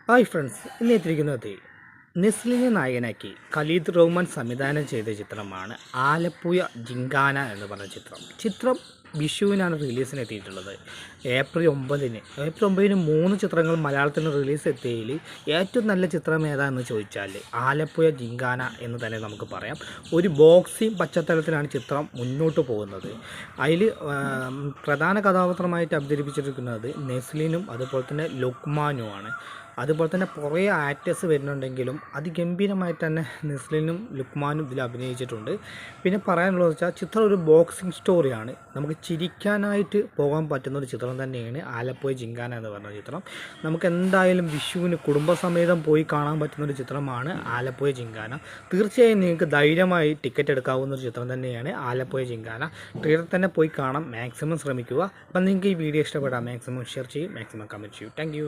Hi friends, ഇന്ന് എത്തിയിരിക്കുന്നത് നെസ്ലിനെ നായകനാക്കി ഖലീദ് റഹ്മാൻ സംവിധാനം ചെയ്ത ചിത്രമാണ് ആലപ്പുഴ ജിങ്കാന എന്ന് പറഞ്ഞ ചിത്രം വിഷുവിനാണ് റിലീസിന് എത്തിയിട്ടുള്ളത്. ഏപ്രിൽ 9-ന് 3 ചിത്രങ്ങൾ മലയാളത്തിൽ റിലീസ് എത്തിയതിൽ ഏറ്റവും നല്ല ചിത്രം ഏതാണെന്ന് ചോദിച്ചാൽ ആലപ്പുഴ ജിങ്കാന എന്ന് തന്നെ നമുക്ക് പറയാം. ഒരു ബോക്സിംഗ് പശ്ചാത്തലത്തിലാണ് ചിത്രം മുന്നോട്ട് പോകുന്നത്. അതിൽ പ്രധാന കഥാപാത്രമായിട്ട് അവതരിപ്പിച്ചിരിക്കുന്നത് നെസ്ലിനും അതുപോലെ തന്നെ ലുക്മാനുമാണ്. അതുപോലെ തന്നെ കുറേ ആക്ടേഴ്സ് വരുന്നുണ്ടെങ്കിലും അതിഗംഭീരമായിട്ട് തന്നെ നെസ്ലിനും ലുക്മാനും ഇതിൽ അഭിനയിച്ചിട്ടുണ്ട്. പിന്നെ പറയാനുള്ളത് വെച്ചാൽ ചിത്രം ഒരു ബോക്സിംഗ് സ്റ്റോറിയാണ്. നമുക്ക് ചിരിക്കാനായിട്ട് പോകാൻ പറ്റുന്നൊരു ചിത്രം തന്നെയാണ് ആലപ്പുഴ ജിങ്കാന എന്ന് പറഞ്ഞ ചിത്രം. നമുക്ക് എന്തായാലും വിഷുവിന് കുടുംബസമേതം പോയി കാണാൻ പറ്റുന്നൊരു ചിത്രമാണ് ആലപ്പുഴ ജിങ്കാന. തീർച്ചയായും നിങ്ങൾക്ക് ധൈര്യമായി ടിക്കറ്റ് എടുക്കാവുന്ന ഒരു ചിത്രം തന്നെയാണ് ആലപ്പുഴ ജിങ്കാന. തിയേറ്ററിൽ തന്നെ പോയി കാണാൻ മാക്സിമം ശ്രമിക്കുക. അപ്പം നിങ്ങൾക്ക് ഈ വീഡിയോ ഇഷ്ടപ്പെടാം, മാക്സിമം ഷെയർ ചെയ്യും, മാക്സിമം കമൻറ്റ് ചെയ്യൂ. താങ്ക്